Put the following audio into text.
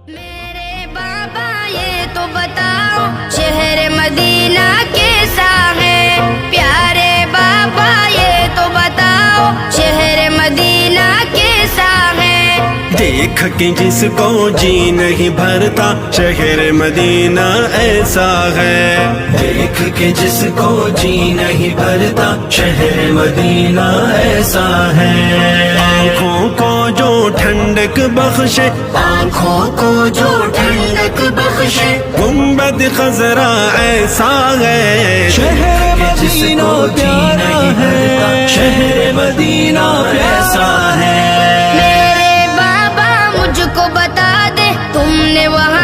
میرے بابا یہ تو بتاؤ شہر مدینہ کیسا ہے، پیارے بابا یہ تو بتاؤ شہر مدینہ کیسا ہے۔ دیکھ کے جس کو جی نہیں بھرتا شہر مدینہ ایسا ہے، دیکھ کے جس کو جی نہیں بھرتا شہر مدینہ ایسا ہے۔ آنکھوں کو جو ٹھنڈک بخشے، آنکھوں کو جو ٹھنڈک بخشے، گنبد خضرا ایسا ہے، شہر مدینہ پیارا ہے، شہر مدینہ ایسا ہے۔ میرے بابا مجھ کو بتا دے تم نے وہاں